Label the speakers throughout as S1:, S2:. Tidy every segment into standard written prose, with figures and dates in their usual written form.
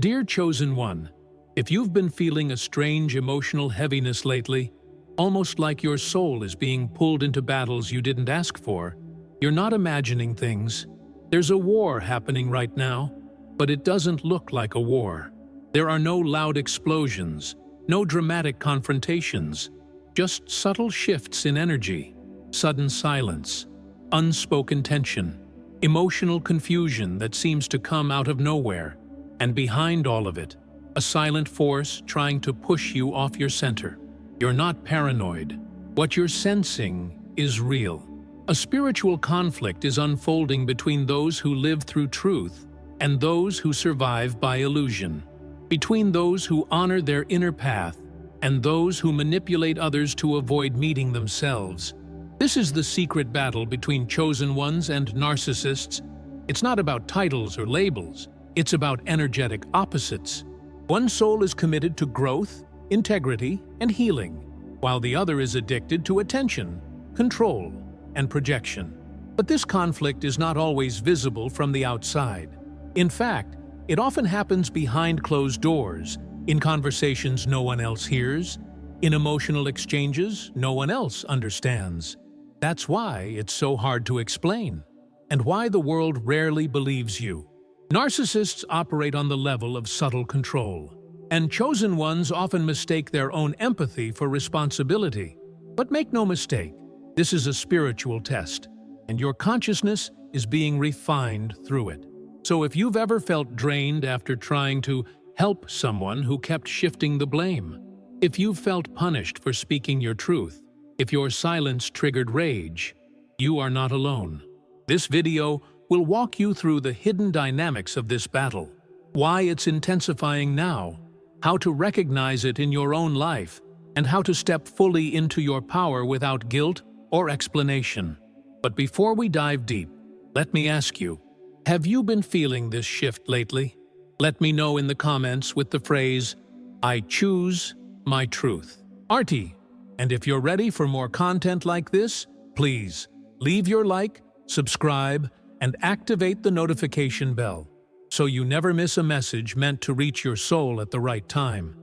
S1: Dear Chosen One, if you've been feeling a strange emotional heaviness lately, almost like your soul is being pulled into battles you didn't ask for, you're not imagining things. There's a war happening right now, but it doesn't look like a war. There are no loud explosions, no dramatic confrontations, just subtle shifts in energy, sudden silence, unspoken tension, emotional confusion that seems to come out of nowhere, and behind all of it, a silent force trying to push you off your center. You're not paranoid. What you're sensing is real. A spiritual conflict is unfolding between those who live through truth and those who survive by illusion, between those who honor their inner path and those who manipulate others to avoid meeting themselves. This is the secret battle between chosen ones and narcissists. It's not about titles or labels. It's about energetic opposites. One soul is committed to growth, integrity, and healing, while the other is addicted to attention, control, and projection. But this conflict is not always visible from the outside. In fact, it often happens behind closed doors, in conversations no one else hears, in emotional exchanges no one else understands. That's why it's so hard to explain, and why the world rarely believes you. Narcissists operate on the level of subtle control, and chosen ones often mistake their own empathy for responsibility. But make no mistake, this is a spiritual test, and your consciousness is being refined through it. So if you've ever felt drained after trying to help someone who kept shifting the blame, if you've felt punished for speaking your truth, if your silence triggered rage, you are not alone. This video will walk you through the hidden dynamics of this battle, why it's intensifying now, how to recognize it in your own life, and how to step fully into your power without guilt or explanation. But before we dive deep, let me ask you, have you been feeling this shift lately? Let me know in the comments with the phrase, "I choose my truth." Artie, and if you're ready for more content like this, please leave your like, subscribe, and activate the notification bell so you never miss a message meant to reach your soul at the right time.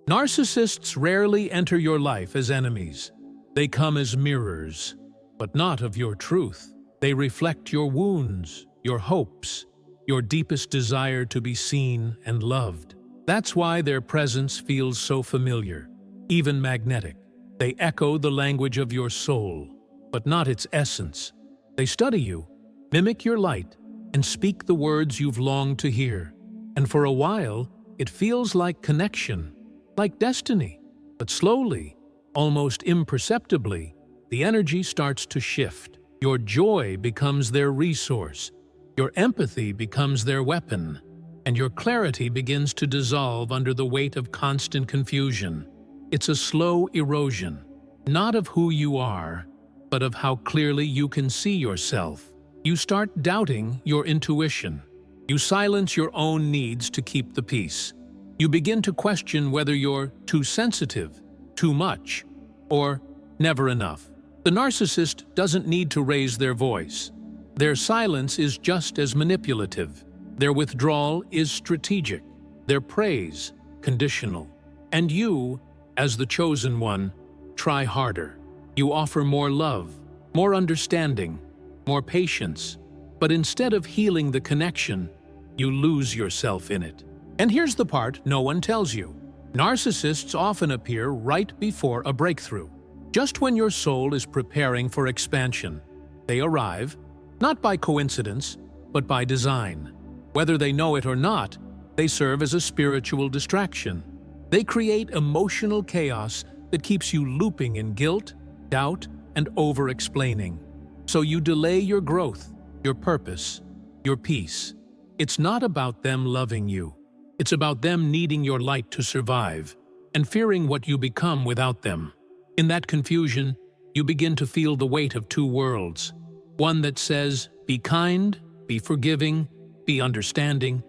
S1: Narcissists rarely enter your life as enemies. They come as mirrors, but not of your truth. They reflect your wounds, your hopes, your deepest desire to be seen and loved. That's why their presence feels so familiar, even magnetic. They echo the language of your soul, but not its essence. They study you, mimic your light, and speak the words you've longed to hear. And for a while, it feels like connection, like destiny. But slowly, almost imperceptibly, the energy starts to shift. Your joy becomes their resource, your empathy becomes their weapon, and your clarity begins to dissolve under the weight of constant confusion. It's a slow erosion, not of who you are, but of how clearly you can see yourself. You start doubting your intuition. You silence your own needs to keep the peace. You begin to question whether you're too sensitive, too much, or never enough. The narcissist doesn't need to raise their voice. Their silence is just as manipulative. Their withdrawal is strategic. Their praise, conditional. And you, as the chosen one, try harder. You offer more love, more understanding, more patience. But instead of healing the connection, you lose yourself in it. And here's the part no one tells you. Narcissists often appear right before a breakthrough. Just when your soul is preparing for expansion, they arrive, not by coincidence, but by design. Whether they know it or not, they serve as a spiritual distraction. They create emotional chaos that keeps you looping in guilt, doubt, and over-explaining. So you delay your growth, your purpose, your peace. It's not about them loving you. It's about them needing your light to survive, and fearing what you become without them. In that confusion, you begin to feel the weight of two worlds. One that says, be kind, be forgiving, be understanding,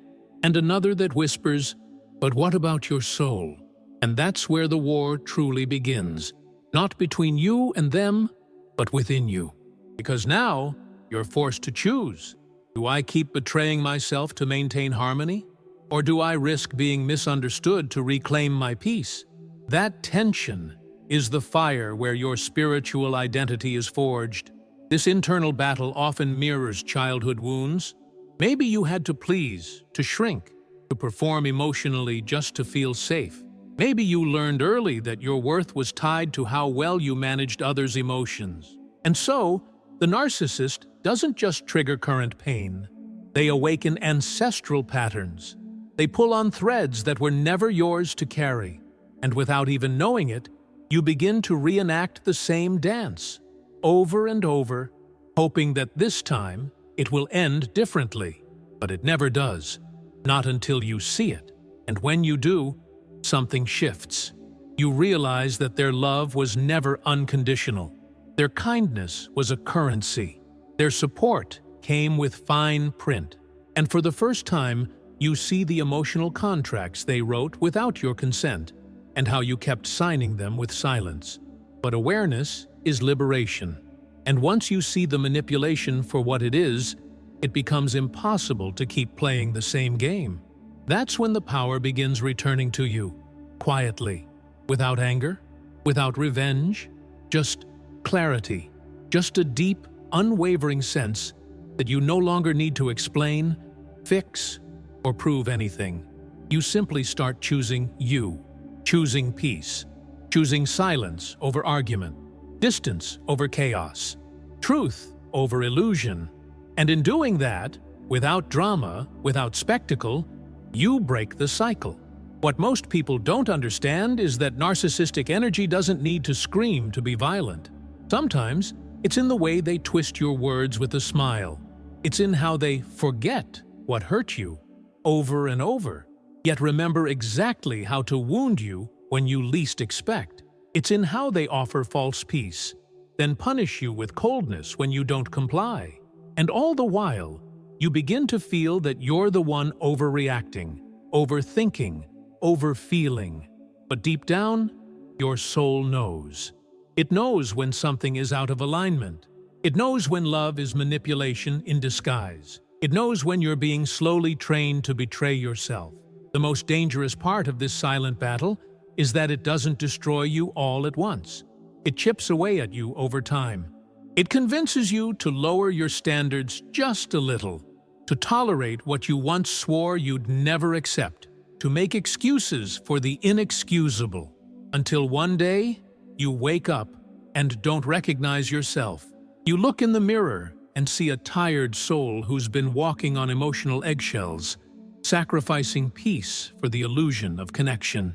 S1: and another that whispers, but what about your soul? And that's where the war truly begins. Not between you and them, but within you. Because now, you're forced to choose. Do I keep betraying myself to maintain harmony? Or do I risk being misunderstood to reclaim my peace? That tension is the fire where your spiritual identity is forged. This internal battle often mirrors childhood wounds. Maybe you had to please, to shrink, to perform emotionally just to feel safe. Maybe you learned early that your worth was tied to how well you managed others' emotions. And so, the narcissist doesn't just trigger current pain. They awaken ancestral patterns. They pull on threads that were never yours to carry. And without even knowing it, you begin to reenact the same dance, over and over, hoping that this time it will end differently. But it never does, not until you see it. And when you do, something shifts. You realize that their love was never unconditional. Their kindness was a currency. Their support came with fine print. And for the first time, you see the emotional contracts they wrote without your consent, and how you kept signing them with silence. But awareness is liberation. And once you see the manipulation for what it is, it becomes impossible to keep playing the same game. That's when the power begins returning to you, quietly, without anger, without revenge, just clarity, just a deep, unwavering sense that you no longer need to explain, fix, or prove anything. You simply start choosing you, choosing peace, choosing silence over argument, distance over chaos, truth over illusion. And in doing that, without drama, without spectacle, you break the cycle. What most people don't understand is that narcissistic energy doesn't need to scream to be violent. Sometimes, it's in the way they twist your words with a smile. It's in how they forget what hurt you over and over, yet remember exactly how to wound you when you least expect. It's in how they offer false peace, then punish you with coldness when you don't comply. And all the while, you begin to feel that you're the one overreacting, overthinking, overfeeling. But deep down, your soul knows. It knows when something is out of alignment. It knows when love is manipulation in disguise. It knows when you're being slowly trained to betray yourself. The most dangerous part of this silent battle is that it doesn't destroy you all at once. It chips away at you over time. It convinces you to lower your standards just a little, to tolerate what you once swore you'd never accept, to make excuses for the inexcusable, until one day you wake up and don't recognize yourself. You look in the mirror and see a tired soul who's been walking on emotional eggshells, sacrificing peace for the illusion of connection.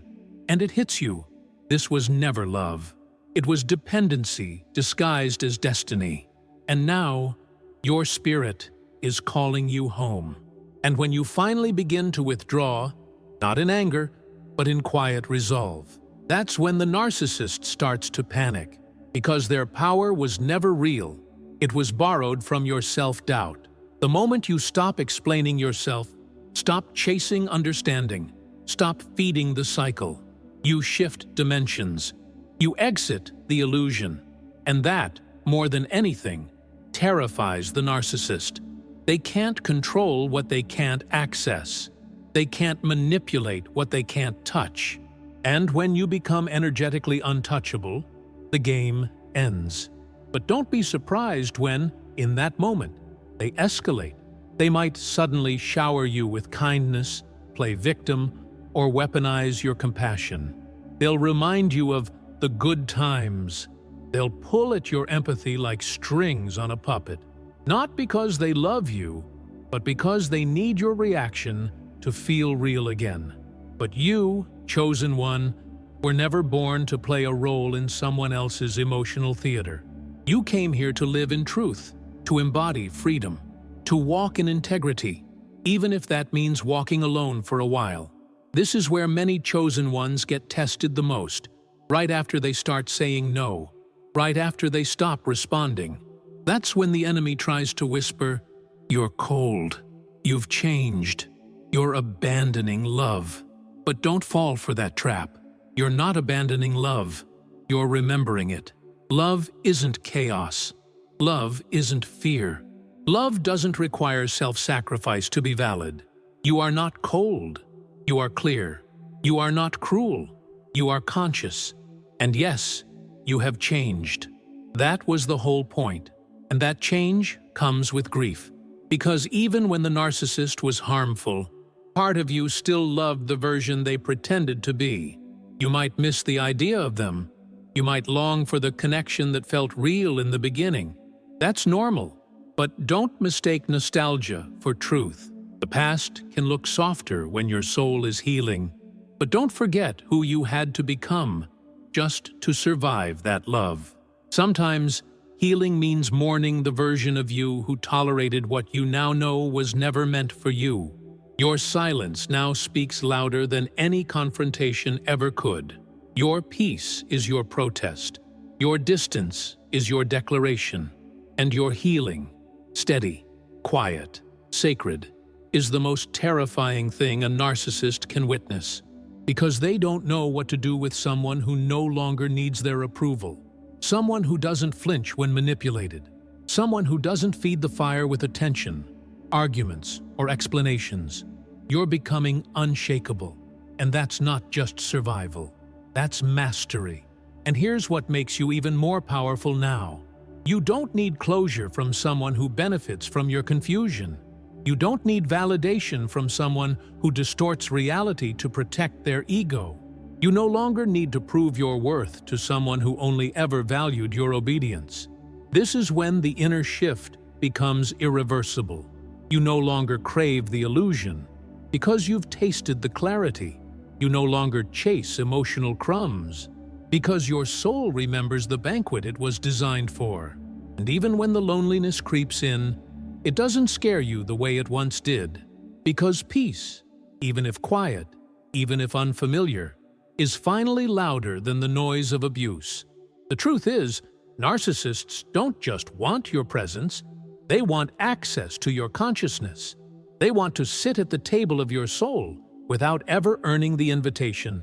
S1: And it hits you. This was never love. It was dependency disguised as destiny. And now, your spirit is calling you home. And when you finally begin to withdraw, not in anger, but in quiet resolve, that's when the narcissist starts to panic, because their power was never real. It was borrowed from your self-doubt. The moment you stop explaining yourself, stop chasing understanding, stop feeding the cycle, you shift dimensions. You exit the illusion. And that, more than anything, terrifies the narcissist. They can't control what they can't access. They can't manipulate what they can't touch. And when you become energetically untouchable, the game ends. But don't be surprised when, in that moment, they escalate. They might suddenly shower you with kindness, play victim, or weaponize your compassion. They'll remind you of the good times. They'll pull at your empathy like strings on a puppet. Not because they love you, but because they need your reaction to feel real again. But you, chosen one, were never born to play a role in someone else's emotional theater. You came here to live in truth, to embody freedom, to walk in integrity, even if that means walking alone for a while. This is where many chosen ones get tested the most, right after they start saying no, right after they stop responding. That's when the enemy tries to whisper, "You're cold, you've changed, you're abandoning love." But don't fall for that trap. You're not abandoning love, you're remembering it. Love isn't chaos. Love isn't fear. Love doesn't require self-sacrifice to be valid. You are not cold. You are clear. You are not cruel. You are conscious. And yes, you have changed. That was the whole point. And that change comes with grief. Because even when the narcissist was harmful, part of you still loved the version they pretended to be. You might miss the idea of them. You might long for the connection that felt real in the beginning. That's normal. But don't mistake nostalgia for truth. The past can look softer when your soul is healing. But don't forget who you had to become just to survive that love. Sometimes, healing means mourning the version of you who tolerated what you now know was never meant for you. Your silence now speaks louder than any confrontation ever could. Your peace is your protest. Your distance is your declaration. And your healing, steady, quiet, sacred, is the most terrifying thing a narcissist can witness. Because they don't know what to do with someone who no longer needs their approval. Someone who doesn't flinch when manipulated. Someone who doesn't feed the fire with attention, arguments, or explanations. You're becoming unshakable. And that's not just survival. That's mastery. And here's what makes you even more powerful now. You don't need closure from someone who benefits from your confusion. You don't need validation from someone who distorts reality to protect their ego. You no longer need to prove your worth to someone who only ever valued your obedience. This is when the inner shift becomes irreversible. You no longer crave the illusion. Because you've tasted the clarity, you no longer chase emotional crumbs. Because your soul remembers the banquet it was designed for. And even when the loneliness creeps in, it doesn't scare you the way it once did. Because peace, even if quiet, even if unfamiliar, is finally louder than the noise of abuse. The truth is, narcissists don't just want your presence, they want access to your consciousness. They want to sit at the table of your soul without ever earning the invitation.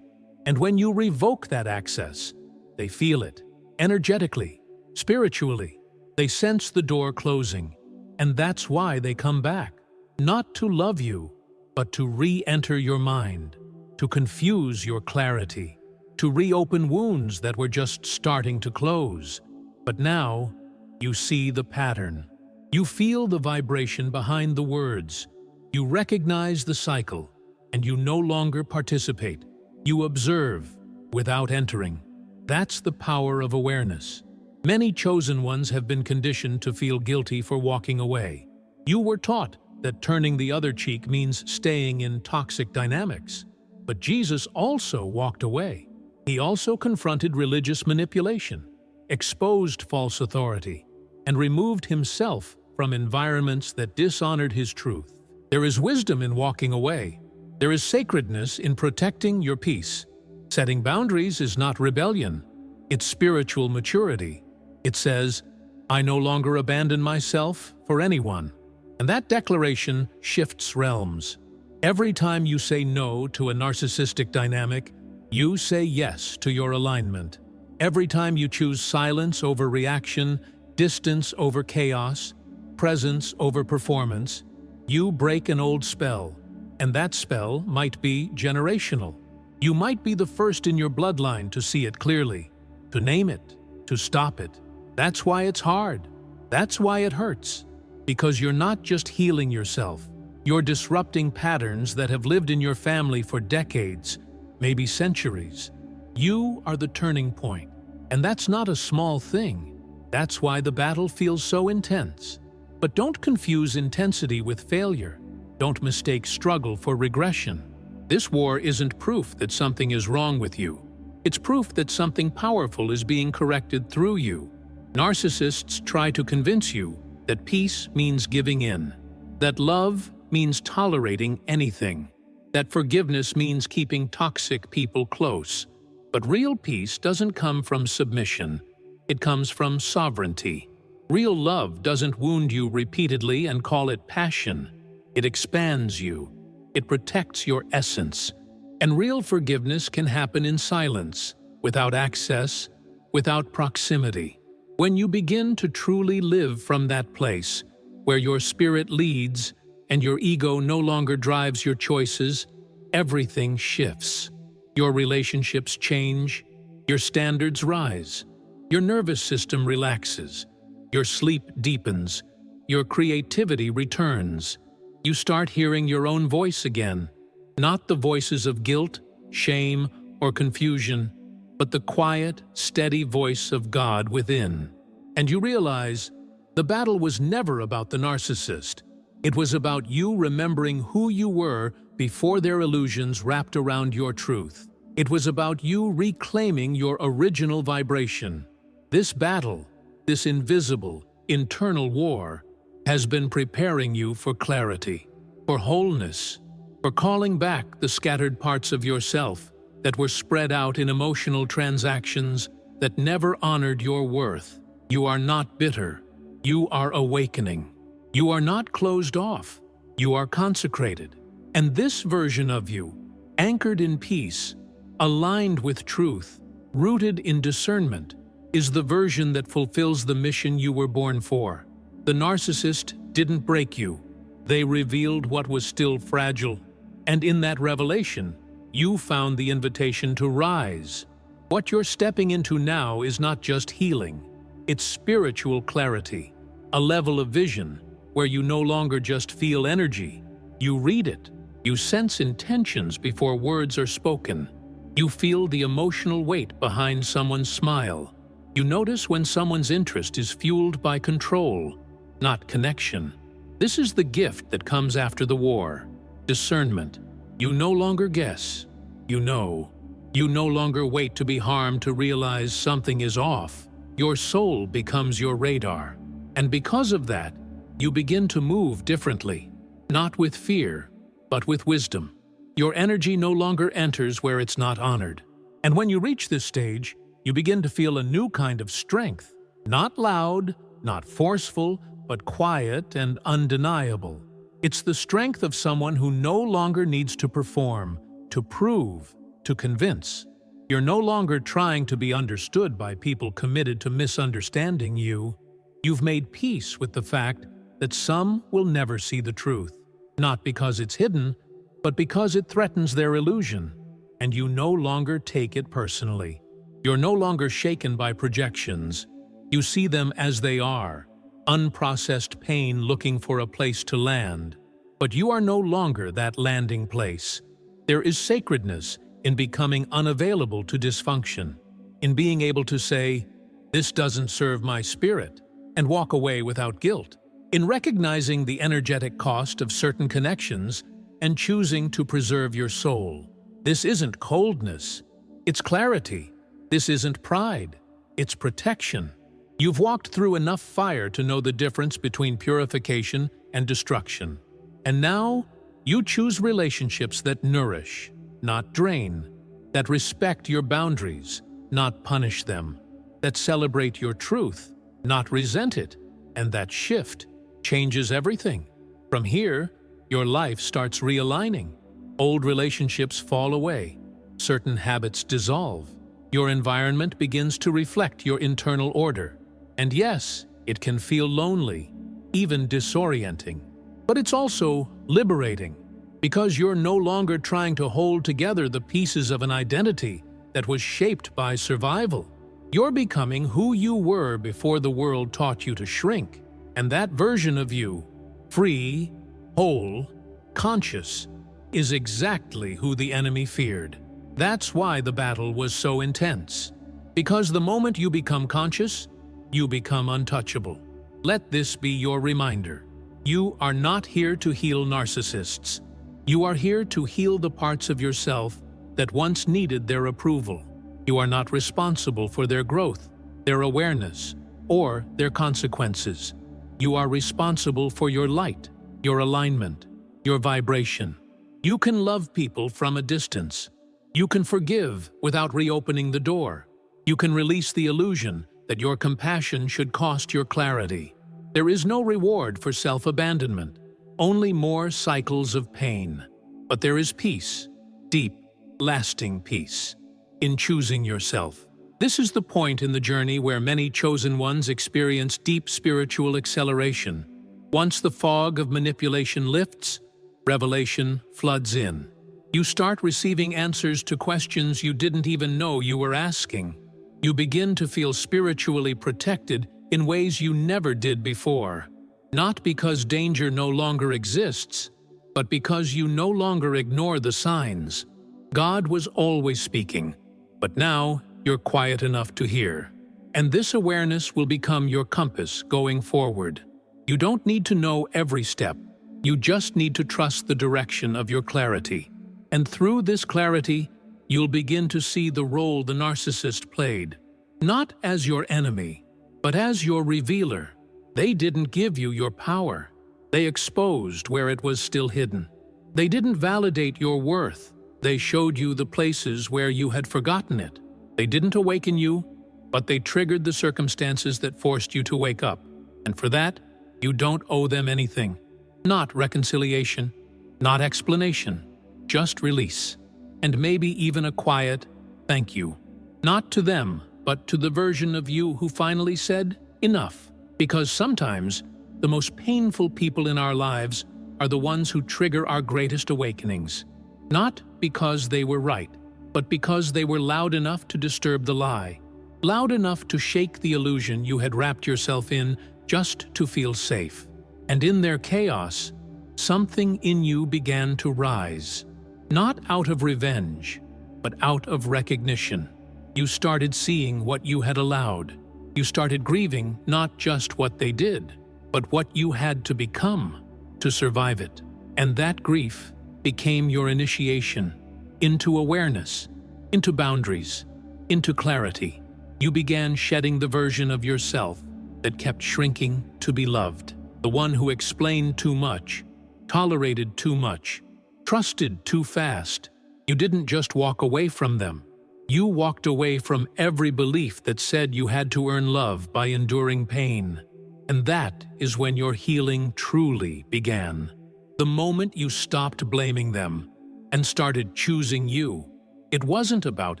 S1: And when you revoke that access, they feel it, energetically, spiritually. They sense the door closing, and that's why they come back. Not to love you, but to re-enter your mind, to confuse your clarity, to reopen wounds that were just starting to close. But now, you see the pattern. You feel the vibration behind the words. You recognize the cycle, and you no longer participate. You observe without entering. That's the power of awareness. Many chosen ones have been conditioned to feel guilty for walking away. You were taught that turning the other cheek means staying in toxic dynamics. But Jesus also walked away. He also confronted religious manipulation, exposed false authority, and removed himself from environments that dishonored his truth. There is wisdom in walking away. There is sacredness in protecting your peace. Setting boundaries is not rebellion. It's spiritual maturity. It says, I no longer abandon myself for anyone. And that declaration shifts realms. Every time you say no to a narcissistic dynamic, you say yes to your alignment. Every time you choose silence over reaction, distance over chaos, presence over performance, you break an old spell. And that spell might be generational. You might be the first in your bloodline to see it clearly, to name it, to stop it. That's why it's hard. That's why it hurts. Because you're not just healing yourself. You're disrupting patterns that have lived in your family for decades, maybe centuries. You are the turning point. And that's not a small thing. That's why the battle feels so intense. But don't confuse intensity with failure. Don't mistake struggle for regression. This war isn't proof that something is wrong with you. It's proof that something powerful is being corrected through you. Narcissists try to convince you that peace means giving in, that love means tolerating anything, that forgiveness means keeping toxic people close. But real peace doesn't come from submission. It comes from sovereignty. Real love doesn't wound you repeatedly and call it passion. It expands you. It protects your essence. And real forgiveness can happen in silence, without access, without proximity. When you begin to truly live from that place, where your spirit leads and your ego no longer drives your choices, everything shifts. Your relationships change, your standards rise, your nervous system relaxes, your sleep deepens, your creativity returns. You start hearing your own voice again, not the voices of guilt, shame, or confusion, but the quiet, steady voice of God within. And you realize the battle was never about the narcissist. It was about you remembering who you were before their illusions wrapped around your truth. It was about you reclaiming your original vibration. This battle, this invisible, internal war, has been preparing you for clarity, for wholeness, for calling back the scattered parts of yourself that were spread out in emotional transactions that never honored your worth. You are not bitter. You are awakening. You are not closed off. You are consecrated. And this version of you, anchored in peace, aligned with truth, rooted in discernment, is the version that fulfills the mission you were born for. The narcissist didn't break you. They revealed what was still fragile. And in that revelation, you found the invitation to rise. What you're stepping into now is not just healing. It's spiritual clarity, a level of vision where you no longer just feel energy. You read it. You sense intentions before words are spoken. You feel the emotional weight behind someone's smile. You notice when someone's interest is fueled by control, not connection. This is the gift that comes after the war. Discernment. You no longer guess. You know. You no longer wait to be harmed to realize something is off. Your soul becomes your radar. And because of that, you begin to move differently. Not with fear, but with wisdom. Your energy no longer enters where it's not honored. And when you reach this stage, you begin to feel a new kind of strength. Not loud, not forceful, but quiet and undeniable. It's the strength of someone who no longer needs to perform, to prove, to convince. You're no longer trying to be understood by people committed to misunderstanding you. You've made peace with the fact that some will never see the truth, not because it's hidden, but because it threatens their illusion, and you no longer take it personally. You're no longer shaken by projections. You see them as they are, unprocessed pain looking for a place to land. But you are no longer that landing place. There is sacredness in becoming unavailable to dysfunction, in being able to say, "This doesn't serve my spirit," and walk away without guilt, in recognizing the energetic cost of certain connections and choosing to preserve your soul. This isn't coldness, it's clarity. This isn't pride, it's protection. You've walked through enough fire to know the difference between purification and destruction. And now, you choose relationships that nourish, not drain, that respect your boundaries, not punish them, that celebrate your truth, not resent it, and that shift changes everything. From here, your life starts realigning. Old relationships fall away. Certain habits dissolve. Your environment begins to reflect your internal order. And yes, it can feel lonely, even disorienting. But it's also liberating, because you're no longer trying to hold together the pieces of an identity that was shaped by survival. You're becoming who you were before the world taught you to shrink. And that version of you, free, whole, conscious, is exactly who the enemy feared. That's why the battle was so intense. Because the moment you become conscious, you become untouchable. Let this be your reminder. You are not here to heal narcissists. You are here to heal the parts of yourself that once needed their approval. You are not responsible for their growth, their awareness, or their consequences. You are responsible for your light, your alignment, your vibration. You can love people from a distance. You can forgive without reopening the door. You can release the illusion that your compassion should cost your clarity. There is no reward for self-abandonment, only more cycles of pain. But there is peace, deep, lasting peace, in choosing yourself. This is the point in the journey where many chosen ones experience deep spiritual acceleration. Once the fog of manipulation lifts, revelation floods in. You start receiving answers to questions you didn't even know you were asking. You begin to feel spiritually protected in ways you never did before. Not because danger no longer exists, but because you no longer ignore the signs. God was always speaking, but now you're quiet enough to hear. And this awareness will become your compass going forward. You don't need to know every step. You just need to trust the direction of your clarity. And through this clarity, you'll begin to see the role the narcissist played. Not as your enemy, but as your revealer. They didn't give you your power. They exposed where it was still hidden. They didn't validate your worth. They showed you the places where you had forgotten it. They didn't awaken you, but they triggered the circumstances that forced you to wake up. And for that, you don't owe them anything. Not reconciliation, not explanation, just release. And maybe even a quiet thank you. Not to them, but to the version of you who finally said, enough. Because sometimes, the most painful people in our lives are the ones who trigger our greatest awakenings. Not because they were right, but because they were loud enough to disturb the lie. Loud enough to shake the illusion you had wrapped yourself in just to feel safe. And in their chaos, something in you began to rise. Not out of revenge, but out of recognition. You started seeing what you had allowed. You started grieving not just what they did, but what you had to become to survive it. And that grief became your initiation into awareness, into boundaries, into clarity. You began shedding the version of yourself that kept shrinking to be loved. The one who explained too much, tolerated too much, trusted too fast. You didn't just walk away from them. You walked away from every belief that said you had to earn love by enduring pain. And that is when your healing truly began. The moment you stopped blaming them and started choosing you. It wasn't about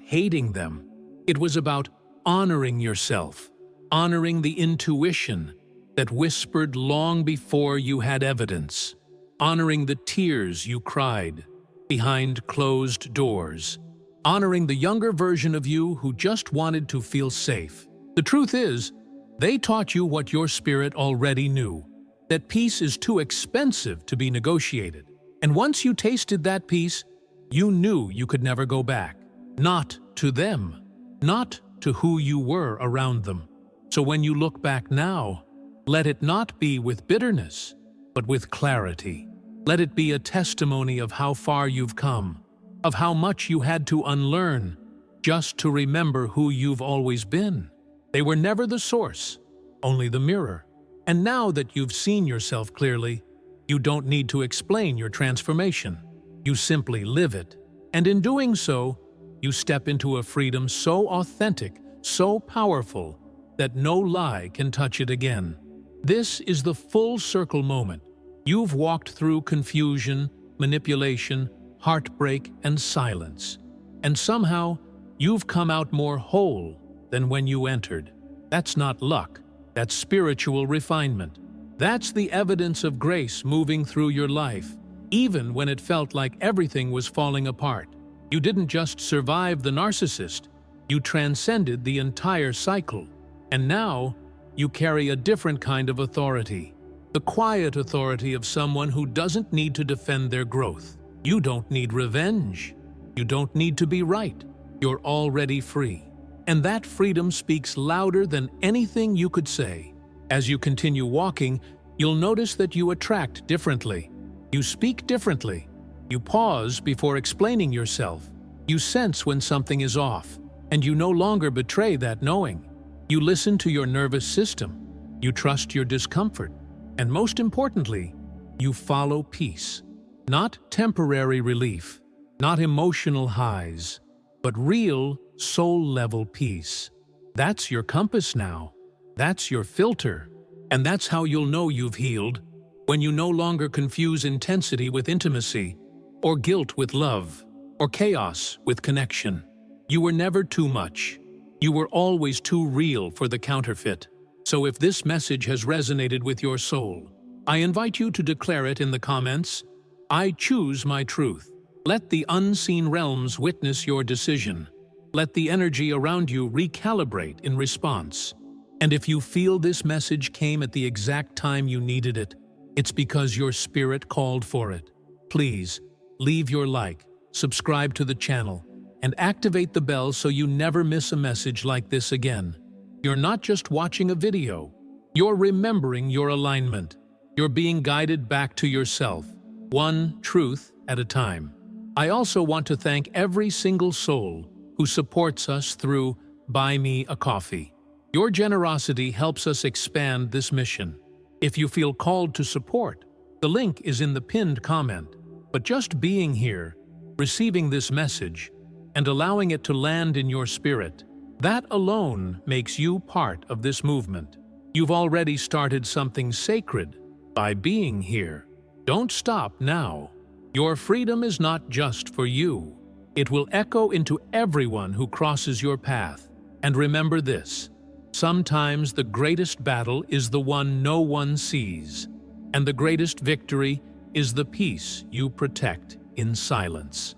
S1: hating them. It was about honoring yourself, honoring the intuition that whispered long before you had evidence, honoring the tears you cried behind closed doors, honoring the younger version of you who just wanted to feel safe. The truth is, they taught you what your spirit already knew, that peace is too expensive to be negotiated. And once you tasted that peace, you knew you could never go back. Not to them, not to who you were around them. So when you look back now, let it not be with bitterness, but with clarity. Let it be a testimony of how far you've come, of how much you had to unlearn just to remember who you've always been. They were never the source, only the mirror. And now that you've seen yourself clearly, you don't need to explain your transformation. You simply live it. And in doing so, you step into a freedom so authentic, so powerful, that no lie can touch it again. This is the full circle moment. You've walked through confusion, manipulation, heartbreak, and silence. And somehow, you've come out more whole than when you entered. That's not luck. That's spiritual refinement. That's the evidence of grace moving through your life, even when it felt like everything was falling apart. You didn't just survive the narcissist, you transcended the entire cycle. And now, you carry a different kind of authority. The quiet authority of someone who doesn't need to defend their growth. You don't need revenge. You don't need to be right. You're already free. And that freedom speaks louder than anything you could say. As you continue walking, you'll notice that you attract differently. You speak differently. You pause before explaining yourself. You sense when something is off, and you no longer betray that knowing. You listen to your nervous system. You trust your discomfort. And most importantly, you follow peace. Not temporary relief, not emotional highs, but real, soul-level peace. That's your compass now. That's your filter. And that's how you'll know you've healed, when you no longer confuse intensity with intimacy, or guilt with love, or chaos with connection. You were never too much. You were always too real for the counterfeit. So if this message has resonated with your soul, I invite you to declare it in the comments. I choose my truth. Let the unseen realms witness your decision. Let the energy around you recalibrate in response. And if you feel this message came at the exact time you needed it, it's because your spirit called for it. Please, leave your like, subscribe to the channel, and activate the bell so you never miss a message like this again. You're not just watching a video. You're remembering your alignment. You're being guided back to yourself, one truth at a time. I also want to thank every single soul who supports us through Buy Me a Coffee. Your generosity helps us expand this mission. If you feel called to support, the link is in the pinned comment. But just being here, receiving this message, and allowing it to land in your spirit, that alone makes you part of this movement. You've already started something sacred by being here. Don't stop now. Your freedom is not just for you. It will echo into everyone who crosses your path. And remember this, sometimes the greatest battle is the one no one sees, and the greatest victory is the peace you protect in silence.